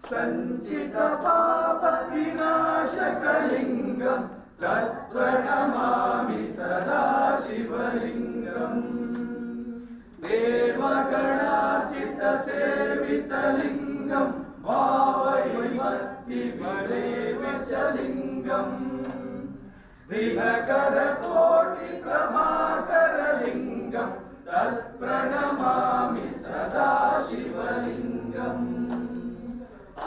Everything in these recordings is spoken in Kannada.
ಸಂಚಿತ ಪಾಪ ವಿನಾಶಕಲಿಂಗಂ ತತ್ಪ್ರಣಮಾಮಿ ಸದಾ ಶಿವಲಿಂಗಂ ದೇವಗಣಾರ್ಚಿತ ಸೇವಿತಲಿಂಗಂ ಭಾವೈಮತ್ತಿ ವಿಲೇವ ಚ ಲಿಂಗಂ ದಿನಕರ ಕೋಟಿ ಪ್ರಭಾಕರ ಲಿಂಗಂ ತತ್ಪ್ರಣಮಾಮಿ ಸದಾ ಶಿವಲಿಂಗಂ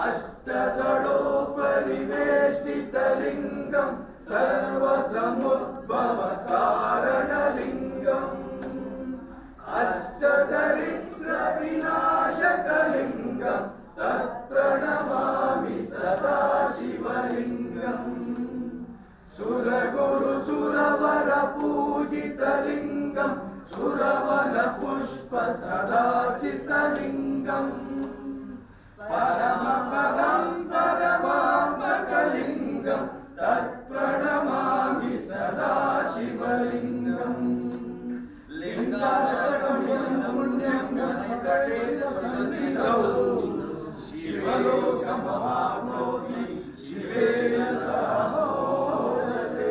ಅಷ್ಟದಳೋಪರಿವೇಷ್ಟಿತಲಿಂಗಂ ಸರ್ವಸಮುದ್ಭವ ಕಾರಣಲಿಂಗಂ ಅಷ್ಟದರಿದ್ರ ವಿನಾಶಕಲಿಂಗಂ ತತ್ಪ್ರಣಮಾಮಿ ಸದಾ ಶಿವಲಿಂಗಂ ಸುರಗುರು ಸುರವರ ಪೂಜಿತಲಿಂಗಂ ಸುರವನ ಪುಷ್ಪ ಸದಾಚಿತಲಿಂಗಂ ಪರಮ ಪದಂ ಪರಮಾತ್ಮಕಲಿಂಗಂ ತತ್ಪ್ರಣಮಾಮಿ ಸದಾ ಶಿವಲಿಂಗಂ ಲಿಂಗಾಷ್ಟಕಂ ಪುಣ್ಯಂ ಸಂಸ್ಥಿತೌ ಶಿವಲೋಕಮವಾಪ್ನೋತಿ ಶಿವೇನ ಸಹ ಮೋದತೆ.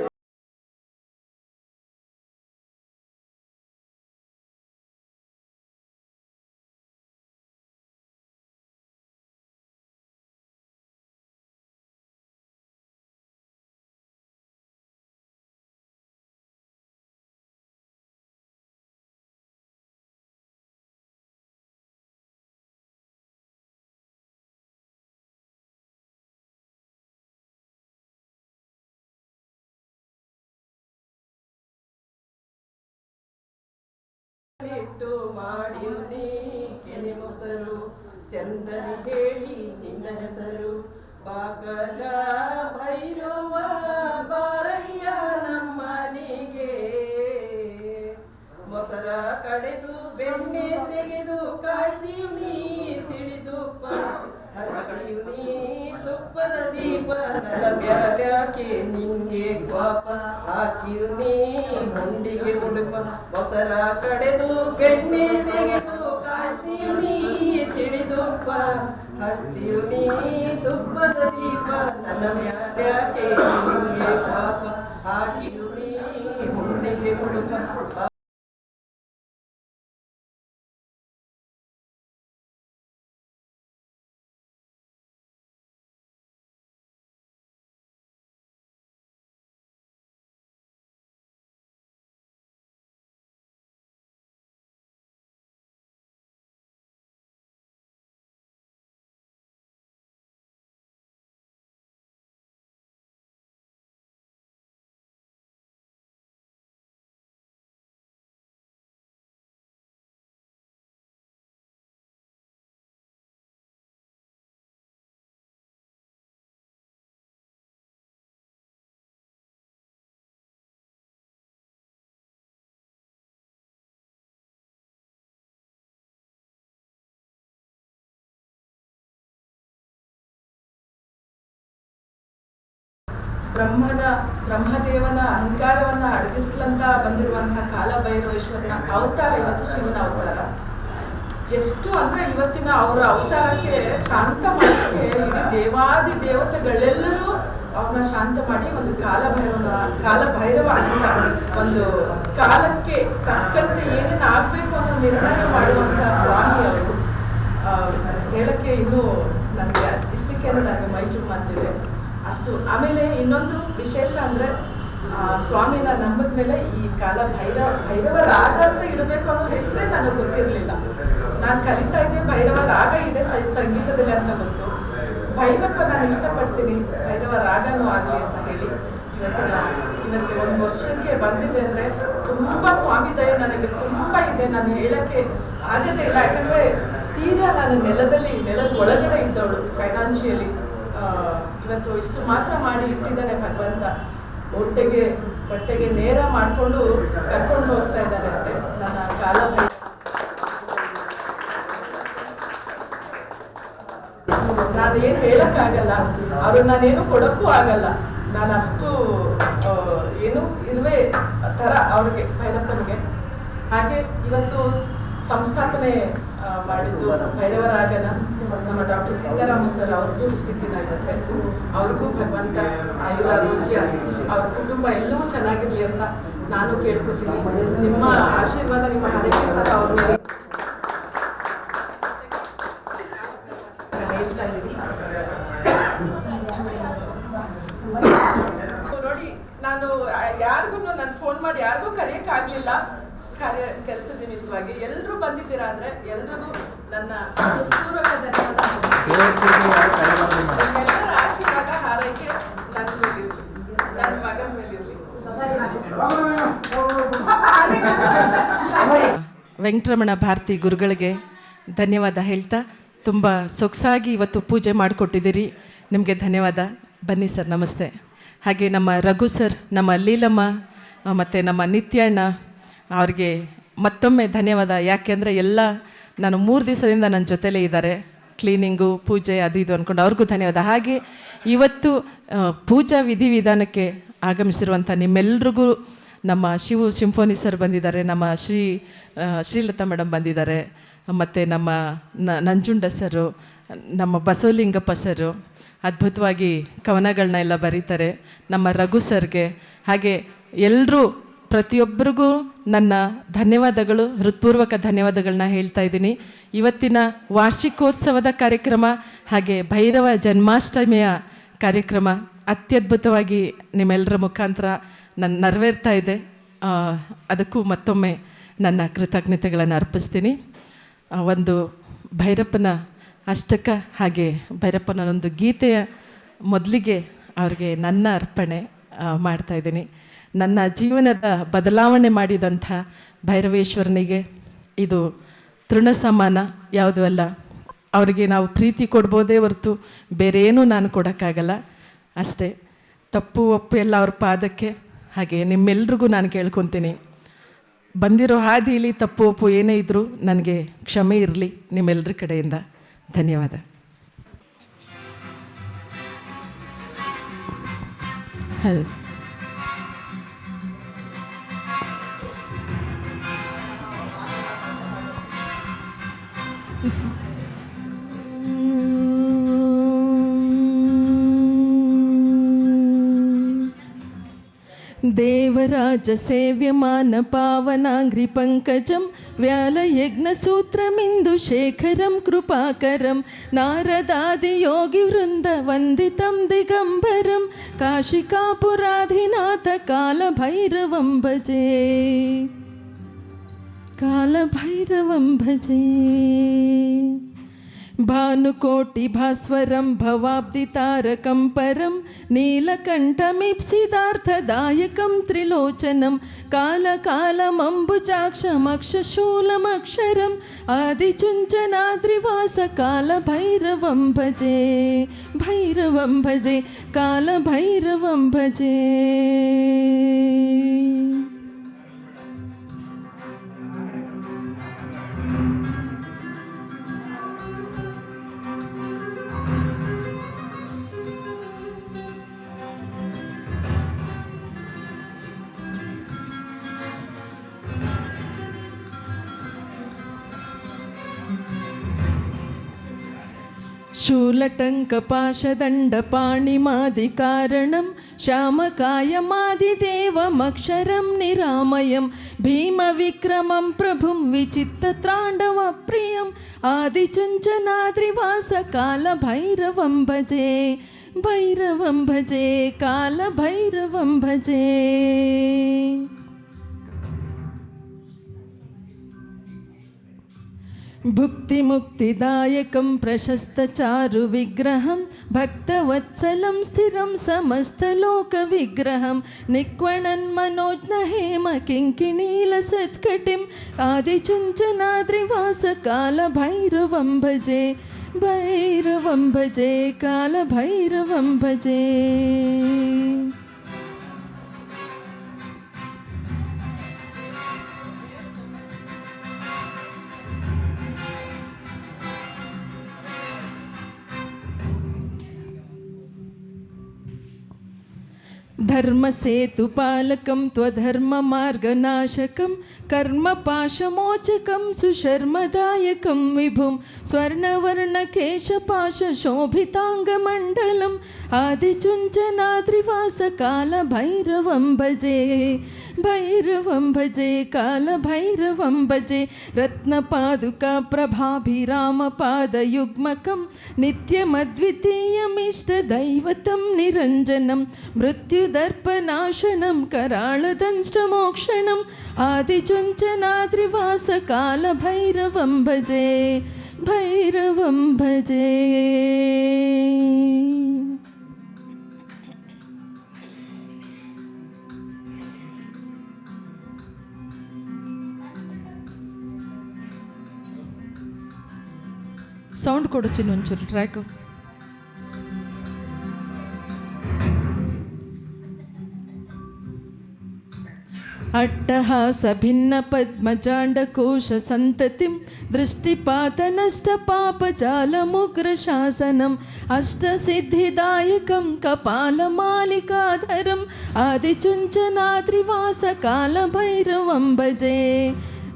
ಇಟ್ಟು ಮಾಡಿಯುನಿ ಕೆನೆ ಮೊಸರು ಚಂದನಿ ಹೇಳಿ ನಿನ್ನ ಹೆಸರು ಬಾಕಲ ಭೈರವ ಬಾರಯ್ಯ ನಮ್ಮನೆಗೆ ಮೊಸರ ಕಡೆದು ಬೆಣ್ಣೆ ತೆಗೆದು ಕಾಯಿಸಿಯು ನೀ ತಿಳಿದುಪ್ಪ ಹಚ್ಚಿಯು ನೀ ತುಪ್ಪದ ದೀಪ ನನ್ನ ಮ್ಯಾಲ್ಯಾಕೆ ನಿಂಗೆ ಪಾಪ ಹಾಕಿಯು ನೀ ಮುಂಡಿಗೆ ಉಡುಪ ಮೊಸರ ಕಡೆದು ಬೆಣ್ಣೆ ತೆಗೆದು ಕಾಯಿಸಿಯು ನೀ ತಿಳಿದುಪ್ಪ ಹಚ್ಚಿಯು ನೀ ತುಪ್ಪದ ದೀಪ ನನ್ನ ಮ್ಯಾಲ್ಯಾಕೆ ನಿಂಗೆ ಪಾಪ ಹಾಕಿಯು ನೀ ಮುಂಡಿಗೆ ಉಡುಪ. ಬ್ರಹ್ಮದೇವನ ಅಹಂಕಾರವನ್ನ ಅಡಗಿಸ್ಲಂತ ಬಂದಿರುವಂತಹ ಕಾಲಭೈರವೇಶ್ವರನ ಅವತಾರ ಇವತ್ತು ಶಿವನ ಅವತಾರ. ಎಷ್ಟು ಅಂದ್ರೆ ಇವತ್ತಿನ ಅವರ ಅವತಾರಕ್ಕೆ ಶಾಂತ ಮಾಡಕ್ಕೆ ಇಡೀ ದೇವಾದಿ ದೇವತೆಗಳೆಲ್ಲರೂ ಅವ್ರನ್ನ ಶಾಂತ ಮಾಡಿ ಒಂದು ಕಾಲಭೈರವ ಅಂತ ಒಂದು ಕಾಲಕ್ಕೆ ತಕ್ಕಂತೆ ಏನೇನು ಆಗ್ಬೇಕು ಅನ್ನೋ ನಿರ್ಣಯ ಮಾಡುವಂತಹ ಸ್ವಾಮಿ ಅವರು. ಹೇಳಕ್ಕೆ ಇನ್ನೂ ನನಗೆ ಇಷ್ಟಕ್ಕೆ ನನಗೆ ಮೈ ಚುಮ್ಮಂತಿದೆ ಅಷ್ಟು. ಆಮೇಲೆ ಇನ್ನೊಂದು ವಿಶೇಷ ಅಂದರೆ ಸ್ವಾಮಿನ ನಂಬಿದ ಮೇಲೆ ಈ ಭೈರವ ರಾಗ ಅಂತ ಇಡಬೇಕು ಅನ್ನೋ ಹೆಸರೇ ನನಗೆ ಗೊತ್ತಿರಲಿಲ್ಲ. ನಾನು ಕಲಿತಾ ಇದ್ದೆ ಭೈರವ ರಾಗ ಇದೆ ಸಂಗೀತದಲ್ಲಿ ಅಂತ ಗೊತ್ತು. ಭೈರಪ್ಪ ನಾನು ಇಷ್ಟಪಡ್ತೀನಿ, ಭೈರವ ರಾಗನೂ ಆಗಲಿ ಅಂತ ಹೇಳಿ ಇವತ್ತಿಗೆ 1 ವರ್ಷಕ್ಕೆ ಬಂದಿದೆ ಅಂದರೆ ತುಂಬ ಸ್ವಾಮಿ ದಯೆ ನನಗೆ ತುಂಬ ಇದೆ. ನಾನು ಹೇಳೋಕ್ಕೆ ಆಗದೇ ಇಲ್ಲ, ಯಾಕಂದರೆ ತೀರಾ ನಾನು ನೆಲದ ಒಳಗಡೆ ಇದ್ದವಳು ಫೈನಾನ್ಷಿಯಲಿ. ಇವತ್ತು ಇಷ್ಟು ಮಾತ್ರ ಮಾಡಿ ಇಟ್ಟಿದ್ದಾನೆ ಭಗವಂತ. ಬಟ್ಟೆಗೆ ನೇರ ಮಾಡಿಕೊಂಡು ಕರ್ಕೊಂಡು ಹೋಗ್ತಾ ಇದ್ದಾರೆ ಅಂದರೆ ನನ್ನ ಕಾಲಭೈರವ. ನಾನೇನು ಹೇಳೋಕ್ಕಾಗಲ್ಲ, ಅವರು ನಾನೇನು ಕೊಡೋಕ್ಕೂ ಆಗಲ್ಲ. ನಾನು ಅಷ್ಟು ಏನು ಇರುವೆ ಥರ ಅವ್ರಿಗೆ ಭೈರಪ್ಪನಿಗೆ. ಹಾಗೆ ಇವತ್ತು ಸಂಸ್ಥಾಪನೆ ಮಾಡಿದ್ದು ಭೈರವರಾಗನ ನಮ್ಮ ಡಾಕ್ಟರ್ ಸೀತಾರಾಮ ಸರ್ ಅವ್ರದ್ದು ಹುಟ್ಟಿದ್ದಿನ ಇವತ್ತೆ. ಅವ್ರಿಗೂ ಭಗವಂತ ಆಯುರಾರೋಗ್ಯ, ಅವ್ರ ಕುಟುಂಬ ಎಲ್ಲವೂ ಚೆನ್ನಾಗಿರಲಿ ಅಂತ ನಾನು ಕೇಳ್ಕೊತೀನಿ. ನಿಮ್ಮ ಆಶೀರ್ವಾದ, ನಿಮ್ಮ ಹರಕೆ ಸರ್ ಅವ್ರ ಮೇಲೆ ಹೇಳ್ತಾ ಇದ್ದೀನಿ. ನೋಡಿ, ನಾನು ಯಾರಿಗೂ ನಾನು ಫೋನ್ ಮಾಡಿ ಯಾರಿಗೂ ಕರೆಯೋಕ್ಕಾಗಲಿಲ್ಲ ಕೆಲಸದ ನಿಮಿತ್ತವಾಗಿ. ಎಲ್ಲರೂ ಬಂದಿದ್ದೀರಾ ಅಂದರೆ ಎಲ್ರಿಗೂ ನನ್ನ ಹೃತ್ಪೂರ್ವಕ ಧನ್ಯವಾದ. ಎಲ್ಲರ ಆಶೀರ್ವಾದ ಹಾರೈಕೆ ನನ್ನ ಮೇಲಿರಲಿ, ನನ್ನ ಮಗನ ಮೇಲಿರಲಿ. ವೆಂಕಟರಮಣ ಭಾರತಿ ಗುರುಗಳಿಗೆ ಧನ್ಯವಾದ ಹೇಳ್ತಾ, ತುಂಬ ಸೊಗಸಾಗಿ ಇವತ್ತು ಪೂಜೆ ಮಾಡಿಕೊಟ್ಟಿದ್ದೀರಿ, ನಿಮಗೆ ಧನ್ಯವಾದ. ಬನ್ನಿ ಸರ್, ನಮಸ್ತೆ. ಹಾಗೆ ನಮ್ಮ ರಘು ಸರ್, ನಮ್ಮ ಲೀಲಮ್ಮ ಮತ್ತು ನಮ್ಮ ನಿತ್ಯಣ್ಣ ಅವ್ರಿಗೆ ಮತ್ತೊಮ್ಮೆ ಧನ್ಯವಾದ. ಯಾಕೆಂದರೆ ಎಲ್ಲ ನಾನು 3 ದಿವಸದಿಂದ ನನ್ನ ಜೊತೆಲೇ ಇದ್ದಾರೆ, ಕ್ಲೀನಿಂಗು, ಪೂಜೆ ಅದು ಇದು ಅಂದ್ಕೊಂಡು ಅವ್ರಿಗೂ ಧನ್ಯವಾದ. ಹಾಗೆ ಇವತ್ತು ಪೂಜಾ ವಿಧಿವಿಧಾನಕ್ಕೆ ಆಗಮಿಸಿರುವಂಥ ನಿಮ್ಮೆಲ್ರಿಗೂ, ನಮ್ಮ ಶಿವು ಸಿಂಫೋನಿ ಸರ್ ಬಂದಿದ್ದಾರೆ, ನಮ್ಮ ಶ್ರೀಲತಾ ಮೇಡಮ್ ಬಂದಿದ್ದಾರೆ, ಮತ್ತು ನಮ್ಮ ನಂಜುಂಡ ಸರು, ನಮ್ಮ ಬಸವಲಿಂಗಪ್ಪ ಸರು ಅದ್ಭುತವಾಗಿ ಕವನಗಳನ್ನ ಎಲ್ಲ ಬರೀತಾರೆ, ನಮ್ಮ ರಘು ಸರ್ಗೆ. ಹಾಗೆ ಎಲ್ಲರೂ ಪ್ರತಿಯೊಬ್ಬರಿಗೂ ನನ್ನ ಧನ್ಯವಾದಗಳು, ಹೃತ್ಪೂರ್ವಕ ಧನ್ಯವಾದಗಳನ್ನ ಹೇಳ್ತಾ ಇದ್ದೀನಿ. ಇವತ್ತಿನ ವಾರ್ಷಿಕೋತ್ಸವದ ಕಾರ್ಯಕ್ರಮ ಹಾಗೆ ಭೈರವ ಜನ್ಮಾಷ್ಟಮಿಯ ಕಾರ್ಯಕ್ರಮ ಅತ್ಯದ್ಭುತವಾಗಿ ನಿಮ್ಮೆಲ್ಲರ ಮುಖಾಂತರ ನನ್ನ ನೆರವೇರ್ತಾ ಇದೆ. ಅದಕ್ಕೂ ಮತ್ತೊಮ್ಮೆ ನನ್ನ ಕೃತಜ್ಞತೆಗಳನ್ನು ಅರ್ಪಿಸ್ತೀನಿ. ಒಂದು ಭೈರಪ್ಪನ ಅಷ್ಟಕ ಹಾಗೆ ಭೈರಪ್ಪನ ಒಂದು ಗೀತೆಯ ಮೊದಲಿಗೆ ಅವ್ರಿಗೆ ನನ್ನ ಅರ್ಪಣೆ ಮಾಡ್ತಾಯಿದ್ದೀನಿ. ನನ್ನ ಜೀವನದ ಬದಲಾವಣೆ ಮಾಡಿದಂಥ ಭೈರವೇಶ್ವರನಿಗೆ ಇದು ತೃಣ ಸಮಾನ ಯಾವುದೂ ಅಲ್ಲ. ಅವರಿಗೆ ನಾವು ಪ್ರೀತಿ ಕೊಡ್ಬೋದೇ ಹೊರತು ಬೇರೆ ಏನೂ ನಾನು ಕೊಡೋಕ್ಕಾಗಲ್ಲ. ಅಷ್ಟೇ, ತಪ್ಪು ಒಪ್ಪು ಎಲ್ಲ ಅವ್ರ ಪಾದಕ್ಕೆ. ಹಾಗೆ ನಿಮ್ಮೆಲ್ರಿಗೂ ನಾನು ಕೇಳ್ಕೊತೀನಿ, ಬಂದಿರೋ ಹಾದಿಯಲ್ಲಿ ತಪ್ಪು ಒಪ್ಪು ಏನೇ ಇದ್ದರೂ ನನಗೆ ಕ್ಷಮೆ ಇರಲಿ ನಿಮ್ಮೆಲ್ಲರ ಕಡೆಯಿಂದ. ಧನ್ಯವಾದ. ಹಲೋ. ದೇವರಾಜ ಸೇವ್ಯಮಾನ ಪಾವನಾಂಗ್ರಿ ಪಂಕಜಂ ವ್ಯಾಲಯಜ್ಞಸೂತ್ರಮಿಂದು ಶೇಖರಂ ಕೃಪಾಕರಂ ನಾರದಾದಿ ಯೋಗಿ ವೃಂದ ವಂದಿತಂ ದಿಗಂಬರಂ ಕಾಶಿಕಾಪುರಾಧಿನಾಥ ಕಾಲಭೈರವಂ ಭಜೆ, ಕಾಲಭೈರವಂ ಭಜೆ. ಭಾನುಕೋಟಿ ಭಾಸ್ವರಂ ಭವಾಬ್ಧಿ ತಾರಕಂ ಪರಂ ನೀಲಕಂಠಮಿಪ್ಸಿದಾರ್ಥದಾಯಕಂ ತ್ರಿಲೋಚನಂ ಕಾಲಕಾಲಮಂಬುಜಾಕ್ಷಮಕ್ಷಶೂಲಮಕ್ಷರಂ ಆದಿಚುಂಚನಾದ್ರಿವಾಸ ಕಾಲಭೈರವಂ ಭಜೆ, ಭೈರವಂ ಭಜೆ, ಕಾಲಭೈರವಂ ಭಜೆ. शूलटङ्कपाशदण्डपाणिमादिकारणं श्यामकायमादिदेवमक्षरं निरामयं भीमविक्रमं प्रभुं विचित्तताण्डवप्रियम् आदिचुञ्चनाद्रिवास कालभैरवं भजे, भैरवं भजे, कालभैरवं भजे. भुक्तिमुक्तिदायकं प्रशस्तचारुविग्रहं भक्तवत्सलं स्थिरं समस्तलोकविग्रहं निक्वणन्मनोज्ञहेम किङ्किणीलसत्कटिम् आदिचुञ्चनाद्रिवास कालभैरवं भजे, भैरवं भजे, कालभैरवं भजे. ಧರ್ಮಸೇತುಪಾಲಕಂ ತ್ವಧರ್ಮಮಾರ್ಗನಾಶಕಂ ಕರ್ಮಪಾಶಮೋಚಕಂ ಸುಶರ್ಮದಾಯಕಂ ವಿಭುಂ ಸ್ವರ್ಣವರ್ಣಕೇಶಪಾಶೋಭಿತಾಂಗಮಂಡಲಂ ಆದಿಚುಂಚನಾದ್ರಿವಾಸಕಾಲಭೈರವಂ ಭಜೆ ಭೈರವಂ ಭಜೆ ಕಾಲಭೈರವಂ ಭಜೆ ರತ್ನಪಾದುಕಾ ಪ್ರಭಾಭಿರಾಮಪಾದಯುಗ್ಮಕಂ ನಿತ್ಯಮದ್ವಿತೀಯಮಿಷ್ಟದೈವತಂ ನಿರಂಜನಂ ಮೃತ್ಯುದರ್ಪನಾಶನಂ ಕರಾಳದಂಷ್ಟಮೋಕ್ಷಣಂ ಆದಿಚುಂಚನಾದ್ರಿವಾಸಕಾಲಭೈರವಂ ಭಜೆ ಭೈರವಂ ಭಜೆ. ಸೌಂಡ್ ಕೊಡು ಚಿನ್ನು ಒಂಚೂರು ಟ್ರ್ಯಾಕು. ಅಟ್ಟಹಾಸ ಭಿನ್ನ ಪದ್ಮಜಾಂಡಕೋಶ ಸಂತತಿಂ ದೃಷ್ಟಿಪಾತನಷ್ಟಪಾಪಜಾಲಮುಗ್ರ ಶಾಸನಂ ಅಷ್ಟಸಿದ್ಧಿದಾಯಕಂ ಕಪಾಲಮಾಲಿಕಾಧರಂ ಆದಿಚುಂಚನಾದ್ರಿವಾಸಕಾಲಭೈರವಂ ಭಜೆ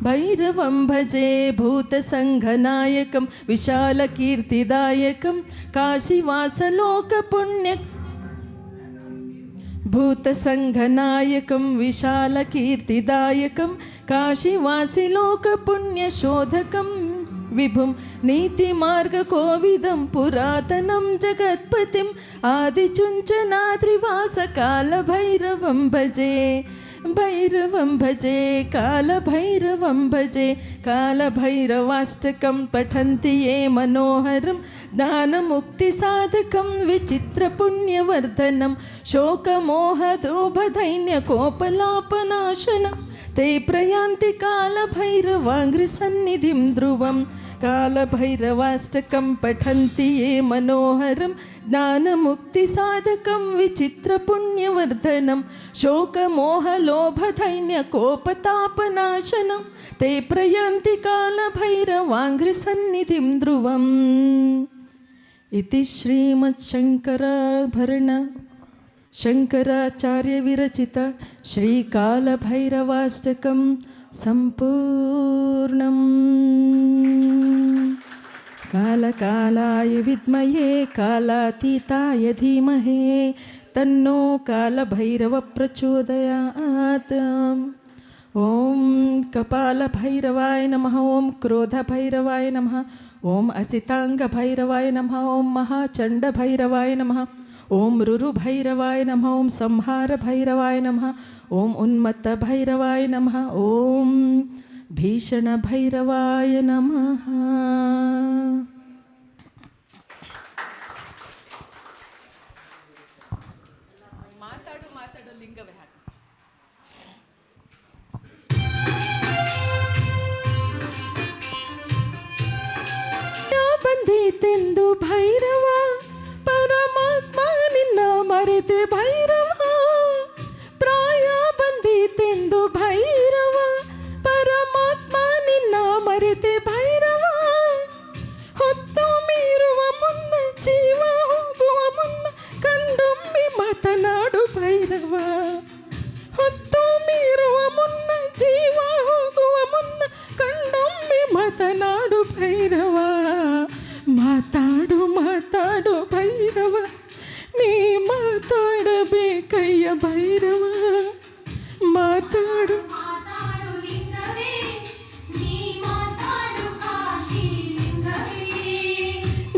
ಭೈರವಂ ಭಜೆ ಭೂತಸಂಘನಾಯಕಂ ವಿಶಾಲಕೀರ್ತಿದಾಯಕಂ ಕಾಶಿವಾಸಲೋಕಪುಣ್ಯ ಭೂತಸಂಘನಾಯಕಂ ವಿಶಾಲಕೀರ್ತಿದಾಯಕಂ ಕಾಶಿವಾಸಿಲೋಕಪುಣ್ಯಶೋಧಕಂ ವಿಭುಂ ನೀತಿಮಾರ್ಗಕೋವಿದಂ ಪುರಾತನಂ ಜಗತ್ಪತಿಂ ಆದಿಚುಂಚನಾದ್ರಿವಾಸಕಾಲಭೈರವಂ ಭಜೆ ಭೈರವಂ ಭಜೆ ಕಾಲಭೈರವಂ ಭಜೆ ಕಾಲಭೈರವಾಷ್ಟಕಂ ಪಠಂತಿ ಯೇ ಮನೋಹರಂ ಜ್ಞಾನಮುಕ್ತಿಸಾಧಕಂ ವಿಚಿತ್ರಪುಣ್ಯವರ್ಧನಂ ಶೋಕಮೋಹದೋಭದೈನ್ಯಕೋಪಲಾಪನಾಶನಂ ते प्रयान्ति कालभैरवाङ्घ्रिसन्निधिं ध्रुवं कालभैरवाष्टकं पठन्ति ये मनोहरं ज्ञानमुक्तिसाधकं विचित्रपुण्यवर्धनं शोकमोहलोभदैन्यकोपतापनाशनं ते प्रयान्ति कालभैरवाङ्घ्रिसन्निधिं ध्रुवम् इति श्रीमच्छङ्कराभरण शंकराचार्य विरचित श्रीकालभैरवाष्टकं संपूर्णम्. कालकालाय विद्महे कालातीताय धीमहि तन्नो कालभैरव प्रचोदयात्. ओम कपालभैरवाय नमः. ओम क्रोधभैरवाय नमः. ओम असितांगभैरवाय नमः. ओम महाचंडभैरवाय नमः. ओम रुरुभैरवाय नमः. ओम संहारभैरवाय नमः. ओम उन्मत्तभैरवाय नमः. ओम भीषणभैरवाय नमः. ಮಾತಾಡು ಲಿಂಗವೇ ಹಾಕು. ಬಂದಿತೆಂದು ಭೈರವ ಪರಮಾತ್ಮ ನಿನ್ನ ಮರೆತೆ ಭೈರವ. ಪ್ರಾಯ ಬಂದಿತೆಂದು ಭೈರವ ಪರಮಾತ್ಮ ನಿನ್ನ ಮರೆತೆ ಭೈರವ. ಹೊತ್ತು ಮೀರುವ ಮುನ್ನ ಜೀವ ಹೋಗುವ ಮುನ್ನ ಕಂಡೊಮ್ಮೆ ಮಾತನಾಡು ಭೈರವ. ಹೊತ್ತು ಮೀರುವ ಮುನ್ನ ಜೀವ ಹೋಗುವ ಮುನ್ನ ಕಂಡೊಮ್ಮೆ ಮಾತನಾಡು ಭೈರವ. ಮಾತಾಡು ಮಾತಾಡು ಭೈರವ, ನೀ ಮಾತಾಡಬೇಕಯ್ಯ ಭೈರವ. ಮಾತಾಡು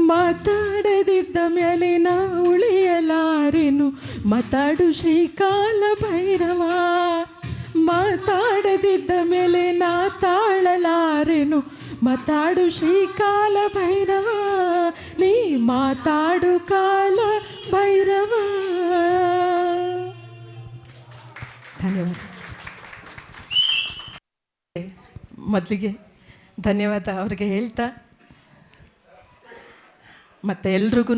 ಮಾತಾಡದಿದ್ದ ಮೇಲೆ ನಾ ಉಳಿಯಲಾರೆನು. ಮಾತಾಡು ಶ್ರೀಕಾಲ ಭೈರವ. ಮಾತಾಡದಿದ್ದ ಮೇಲೆ ನಾ ತಾಳಲಾರೆನು. ಮಾತಾಡು ಶ್ರೀಕಾಲ ಭೈರವ, ನೀ ಮಾತಾಡು ಕಾಲ ಭೈರವ. ಧನ್ಯವಾದ. ಮೊದಲಿಗೆ ಧನ್ಯವಾದ ಅವ್ರಿಗೆ ಹೇಳ್ತಾ, ಮತ್ತು ಎಲ್ರಿಗೂ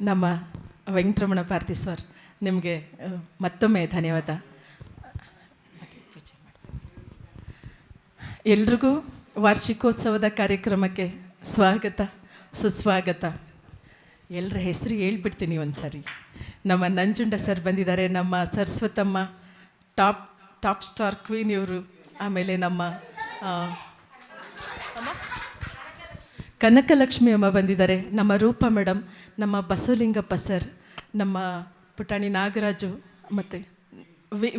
ನಮ್ಮ ವೆಂಕಟರಮಣ ಪಾರ್ತಿ ಸರ್ ನಿಮಗೆ ಮತ್ತೊಮ್ಮೆ ಧನ್ಯವಾದ. ಎಲ್ರಿಗೂ ವಾರ್ಷಿಕೋತ್ಸವದ ಕಾರ್ಯಕ್ರಮಕ್ಕೆ ಸ್ವಾಗತ ಸುಸ್ವಾಗತ. ಎಲ್ಲರ ಹೆಸರು ಹೇಳ್ಬಿಡ್ತೀನಿ ಒಂದು ಸಾರಿ. ನಮ್ಮ ನಂಜುಂಡ ಸರ್ ಬಂದಿದ್ದಾರೆ, ನಮ್ಮ ಸರಸ್ವತಮ್ಮ ಟಾಪ್ ಸ್ಟಾರ್ ಕ್ವೀನ್ ಇವರು. ಆಮೇಲೆ ನಮ್ಮ ಕನಕಲಕ್ಷ್ಮಿ ಅಮ್ಮ ಬಂದಿದ್ದಾರೆ, ನಮ್ಮ ರೂಪ ಮೇಡಮ್, ನಮ್ಮ ಬಸವಲಿಂಗಪ್ಪ ಸರ್, ನಮ್ಮ ಪುಟಾಣಿ ನಾಗರಾಜು, ಮತ್ತು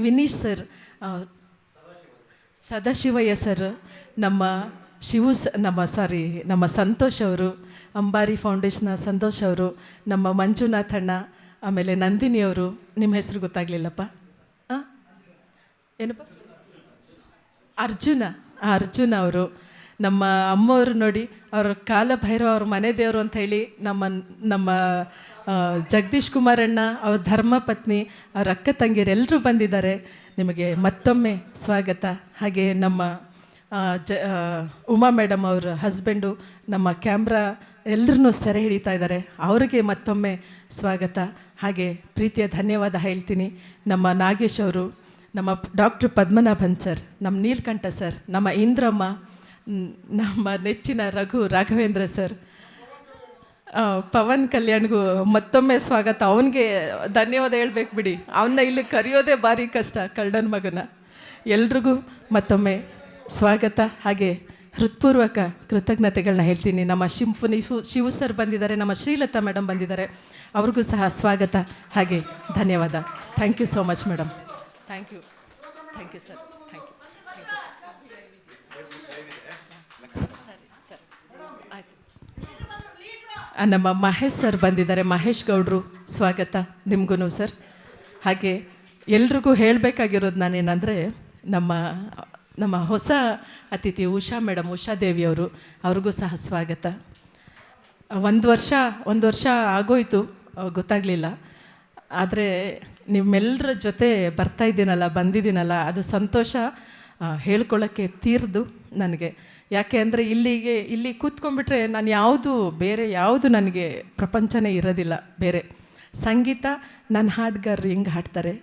ವಿನೀಶ್ ಸರ್, ಸದಾಶಿವಯ್ಯ ಸರ್, ನಮ್ಮ ನಮ್ಮ ಸಂತೋಷ್ ಅವರು, ಅಂಬಾರಿ ಫೌಂಡೇಶನ್ನ ಸಂತೋಷ್ ಅವರು, ನಮ್ಮ ಮಂಜುನಾಥ್ ಅಣ್ಣ, ಆಮೇಲೆ ನಂದಿನಿ ಅವರು. ನಿಮ್ಮ ಹೆಸರು ಗೊತ್ತಾಗಲಿಲ್ಲಪ್ಪ, ಏನಪ್ಪ? ಅರ್ಜುನ ಅವರು. ನಮ್ಮ ಅಮ್ಮವರು ನೋಡಿ, ಅವ್ರ ಕಾಲಭೈರವ ಅವ್ರ ಮನೆ ದೇವರು ಅಂತ ಹೇಳಿ ನಮ್ಮ ಜಗದೀಶ್ ಕುಮಾರಣ್ಣ, ಅವ್ರ ಧರ್ಮಪತ್ನಿ, ಅವ್ರ ಅಕ್ಕ ತಂಗಿಯರೆಲ್ಲರೂ ಬಂದಿದ್ದಾರೆ. ನಿಮಗೆ ಮತ್ತೊಮ್ಮೆ ಸ್ವಾಗತ. ಹಾಗೆ ನಮ್ಮ ಉಮಾ ಮೇಡಮ್ ಅವ್ರ ಹಸ್ಬೆಂಡು ನಮ್ಮ ಕ್ಯಾಮ್ರಾ ಎಲ್ಲರನ್ನೂ ಸೆರೆ ಹಿಡಿತಾ ಇದ್ದಾರೆ, ಅವರಿಗೆ ಮತ್ತೊಮ್ಮೆ ಸ್ವಾಗತ. ಹಾಗೆ ಪ್ರೀತಿಯ ಧನ್ಯವಾದ ಹೇಳ್ತೀನಿ ನಮ್ಮ ನಾಗೇಶ್ ಅವರು, ನಮ್ಮ ಡಾಕ್ಟರ್ ಪದ್ಮನಾಭನ್ ಸರ್, ನಮ್ಮ ನೀಲ್ಕಂಠ ಸರ್, ನಮ್ಮ ಇಂದ್ರಮ್ಮ, ನಮ್ಮ ನೆಚ್ಚಿನ ರಾಘವೇಂದ್ರ ಸರ್, ಪವನ್ ಕಲ್ಯಾಣ್ಗೂ ಮತ್ತೊಮ್ಮೆ ಸ್ವಾಗತ. ಅವನಿಗೆ ಧನ್ಯವಾದ ಹೇಳ್ಬೇಕು ಬಿಡಿ, ಅವನ್ನ ಇಲ್ಲಿ ಕರೆಯೋದೇ ಭಾರಿ ಕಷ್ಟ, ಕಳ್ಳನ ಮಗನ. ಎಲ್ರಿಗೂ ಮತ್ತೊಮ್ಮೆ ಸ್ವಾಗತ. ಹಾಗೆ ಹೃತ್ಪೂರ್ವಕ ಕೃತಜ್ಞತೆಗಳನ್ನ ಹೇಳ್ತೀನಿ. ನಮ್ಮ ಶಿವು ಸರ್ ಬಂದಿದ್ದಾರೆ, ನಮ್ಮ ಶ್ರೀಲತಾ ಮೇಡಮ್ ಬಂದಿದ್ದಾರೆ, ಅವ್ರಿಗೂ ಸಹ ಸ್ವಾಗತ ಹಾಗೆ ಧನ್ಯವಾದ. Thank you so much madam. Thank you sir. Thank you ಸರಿ ಸರ್, ಆಯಿತು. ನಮ್ಮ ಮಹೇಶ್ ಸರ್ ಬಂದಿದ್ದಾರೆ, ಮಹೇಶ್ ಗೌಡ್ರು, ಸ್ವಾಗತ ನಿಮಗೂ ಸರ್. ಹಾಗೆ ಎಲ್ರಿಗೂ ಹೇಳಬೇಕಾಗಿರೋದು ನಾನೇನಂದರೆ, ನಮ್ಮ ಹೊಸ ಅತಿಥಿ ಉಷಾ ಮೇಡಮ್, ಉಷಾದೇವಿಯವರು, ಅವ್ರಿಗೂ ಸಹ ಸ್ವಾಗತ. ಒಂದು ವರ್ಷ ಆಗೋಯ್ತು, ಗೊತ್ತಾಗಲಿಲ್ಲ. ಆದರೆ ನಿಮ್ಮೆಲ್ಲರ ಜೊತೆ ಬಂದಿದ್ದೀನಲ್ಲ, ಅದು ಸಂತೋಷ ಹೇಳ್ಕೊಳ್ಳೋಕ್ಕೆ ತೀರ್ದು ನನಗೆ. ಯಾಕೆ ಅಂದರೆ ಇಲ್ಲಿ ಕೂತ್ಕೊಂಡ್ಬಿಟ್ರೆ ನಾನು ಬೇರೆ ಯಾವುದು ನನಗೆ ಪ್ರಪಂಚನೇ ಇರೋದಿಲ್ಲ. ಬೇರೆ ಸಂಗೀತ, ನನ್ನ ಹಾಡುಗಾರರು ಹೆಂಗೆ ಹಾಡ್ತಾರೆ,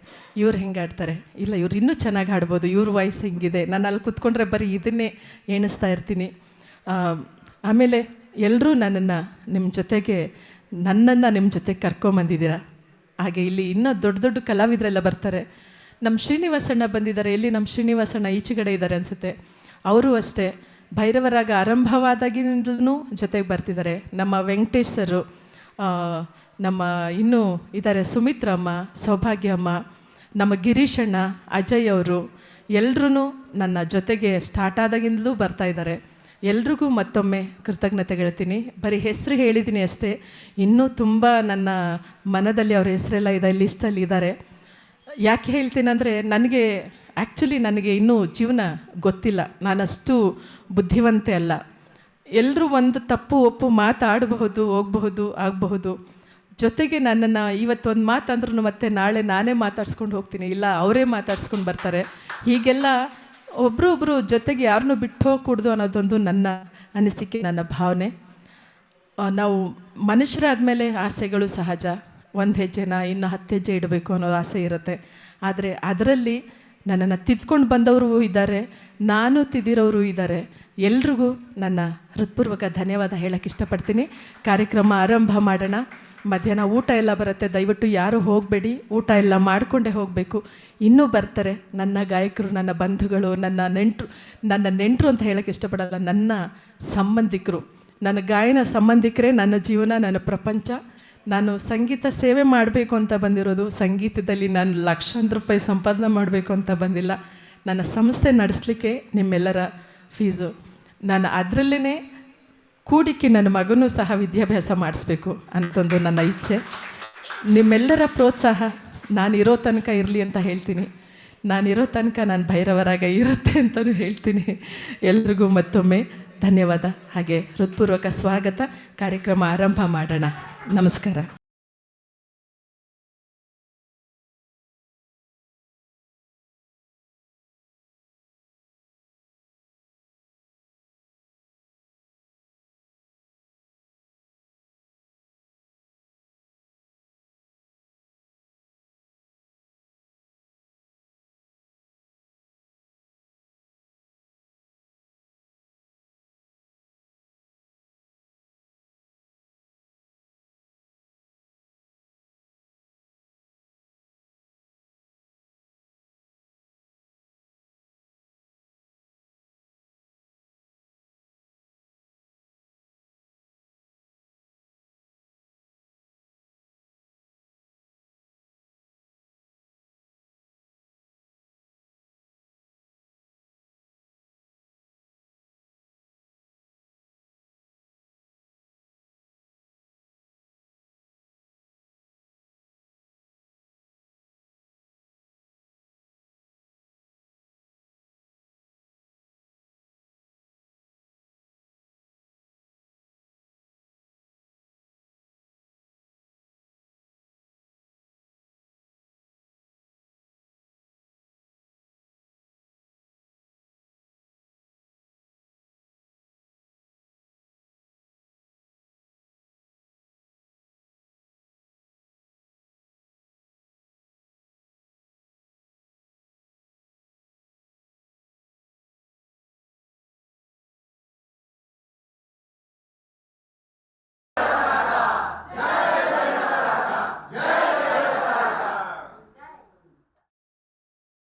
ಇವ್ರು ಹೆಂಗೆ ಹಾಡ್ತಾರೆ, ಇಲ್ಲ ಇವ್ರು ಇನ್ನೂ ಚೆನ್ನಾಗಿ ಹಾಡ್ಬೋದು, ಇವ್ರ ವಾಯ್ಸ್ ಹಿಂಗಿದೆ, ನಾನು ಅಲ್ಲಿ ಕೂತ್ಕೊಂಡ್ರೆ ಬರೀ ಇದನ್ನೇ ಎಣಿಸ್ತಾ ಇರ್ತೀನಿ. ಆಮೇಲೆ ಎಲ್ಲರೂ ನನ್ನನ್ನು ನಿಮ್ಮ ಜೊತೆಗೆ ಕರ್ಕೊಂಬಂದಿದ್ದೀರಾ. ಹಾಗೆ ಇಲ್ಲಿ ಇನ್ನೂ ದೊಡ್ಡ ಕಲಾವಿದರೆಲ್ಲ ಬರ್ತಾರೆ. ನಮ್ಮ ಶ್ರೀನಿವಾಸಣ್ಣ ಬಂದಿದ್ದಾರೆ, ಎಲ್ಲಿ ನಮ್ಮ ಶ್ರೀನಿವಾಸಣ್ಣ ಈಚೆಗಡೆ ಇದ್ದಾರೆ ಅನಿಸುತ್ತೆ. ಅವರು ಅಷ್ಟೇ ಭೈರವರಾಗ ಆರಂಭವಾದಾಗಿಂದಲೂ ಜೊತೆಗೆ ಬರ್ತಿದ್ದಾರೆ. ನಮ್ಮ ವೆಂಕಟೇಶ್ ಸರು, ನಮ್ಮ ಇನ್ನೂ ಇದ್ದಾರೆ ಸುಮಿತ್ರಮ್ಮ, ಸೌಭಾಗ್ಯಮ್ಮ, ನಮ್ಮ ಗಿರೀಶಣ್ಣ, ಅಜಯ್ ಅವರು, ಎಲ್ಲರೂ ನನ್ನ ಜೊತೆಗೆ ಸ್ಟಾರ್ಟ್ ಆದಾಗಿಂದಲೂ ಬರ್ತಾಯಿದ್ದಾರೆ. ಎಲ್ರಿಗೂ ಮತ್ತೊಮ್ಮೆ ಕೃತಜ್ಞತೆ ಹೇಳ್ತೀನಿ. ಬರೀ ಹೆಸರು ಹೇಳಿದ್ದೀನಿ ಅಷ್ಟೇ, ಇನ್ನೂ ತುಂಬ ನನ್ನ ಮನದಲ್ಲಿ ಅವ್ರ ಹೆಸರೆಲ್ಲ ಇದೆ, ಲಿಸ್ಟಲ್ಲಿ ಇದ್ದಾರೆ. ಯಾಕೆ ಹೇಳ್ತೀನಂದರೆ, ನನಗೆ ಇನ್ನೂ ಜೀವನ ಗೊತ್ತಿಲ್ಲ, ನಾನಷ್ಟು ಬುದ್ಧಿವಂತೆ ಅಲ್ಲ. ಎಲ್ಲರೂ ಒಂದು ತಪ್ಪು ಒಪ್ಪು ಮಾತಾಡಬಹುದು, ಹೋಗಬಹುದು, ಆಗಬಹುದು. ಜೊತೆಗೆ ನನ್ನನ್ನು ಇವತ್ತೊಂದು ಮಾತಂದ್ರೂ ಮತ್ತೆ ನಾಳೆ ನಾನೇ ಮಾತಾಡ್ಸ್ಕೊಂಡು ಹೋಗ್ತೀನಿ, ಇಲ್ಲ ಅವರೇ ಮಾತಾಡ್ಸ್ಕೊಂಡು ಬರ್ತಾರೆ. ಹೀಗೆಲ್ಲ ಒಬ್ಬರೊಬ್ಬರು ಜೊತೆಗೆ ಯಾರನ್ನೂ ಬಿಟ್ಟು ಹೋಗ್ಕೂಡ್ದು ಅನ್ನೋದೊಂದು ನನ್ನ ಅನಿಸಿಕೆ, ನನ್ನ ಭಾವನೆ. ನಾವು ಮನುಷ್ಯರಾದಮೇಲೆ ಆಸೆಗಳು ಸಹಜ. 1 ಹೆಜ್ಜೆನ ಇನ್ನು 10 ಹೆಜ್ಜೆ ಇಡಬೇಕು ಅನ್ನೋ ಆಸೆ ಇರುತ್ತೆ. ಆದರೆ ಅದರಲ್ಲಿ ನನ್ನನ್ನು ತಿದ್ಕೊಂಡು ಬಂದವರು ಇದ್ದಾರೆ, ನಾನು ತಿದ್ದಿರೋರು ಇದ್ದಾರೆ. ಎಲ್ರಿಗೂ ನನ್ನ ಹೃತ್ಪೂರ್ವಕ ಧನ್ಯವಾದ ಹೇಳೋಕ್ಕೆ ಇಷ್ಟಪಡ್ತೀನಿ. ಕಾರ್ಯಕ್ರಮ ಆರಂಭ ಮಾಡೋಣ. ಮಧ್ಯಾಹ್ನ ಊಟ ಎಲ್ಲ ಬರುತ್ತೆ, ದಯವಿಟ್ಟು ಯಾರೂ ಹೋಗಬೇಡಿ, ಊಟ ಎಲ್ಲ ಮಾಡಿಕೊಂಡೇ ಹೋಗಬೇಕು. ಇನ್ನೂ ಬರ್ತಾರೆ ನನ್ನ ಗಾಯಕರು, ನನ್ನ ಬಂಧುಗಳು, ನನ್ನ ನೆಂಟರು ಅಂತ ಹೇಳೋಕ್ಕೆ ಇಷ್ಟಪಡಲ್ಲ, ನನ್ನ ಸಂಬಂಧಿಕರು, ನನ್ನ ಗಾಯನ ಸಂಬಂಧಿಕರೇ ನನ್ನ ಜೀವನ, ನನ್ನ ಪ್ರಪಂಚ. ನಾನು ಸಂಗೀತ ಸೇವೆ ಮಾಡಬೇಕು ಅಂತ ಬಂದಿರೋದು, ಸಂಗೀತದಲ್ಲಿ ನಾನು ಲಕ್ಷಾಂತರ ರೂಪಾಯಿ ಸಂಪಾದನೆ ಮಾಡಬೇಕು ಅಂತ ಬಂದಿಲ್ಲ. ನನ್ನ ಸಂಸ್ಥೆ ನಡೆಸಲಿಕ್ಕೆ ನಿಮ್ಮೆಲ್ಲರ ಫೀಸು, ನಾನು ಅದರಲ್ಲೇ ಕೂಡಿಕ್ಕೆ ನನ್ನ ಮಗನೂ ಸಹ ವಿದ್ಯಾಭ್ಯಾಸ ಮಾಡಿಸ್ಬೇಕು ಅಂತಂದು ನನ್ನ ಇಚ್ಛೆ. ನಿಮ್ಮೆಲ್ಲರ ಪ್ರೋತ್ಸಾಹ ನಾನಿರೋ ತನಕ ಇರಲಿ ಅಂತ ಹೇಳ್ತೀನಿ. ನಾನಿರೋ ತನಕ ನಾನು ಭೈರವರಾಗ ಇರುತ್ತೆ ಅಂತಲೂ ಹೇಳ್ತೀನಿ. ಎಲ್ರಿಗೂ ಮತ್ತೊಮ್ಮೆ ಧನ್ಯವಾದ, ಹಾಗೆ ಹೃತ್ಪೂರ್ವಕ ಸ್ವಾಗತ. ಕಾರ್ಯಕ್ರಮ ಆರಂಭ ಮಾಡೋಣ. ನಮಸ್ಕಾರ.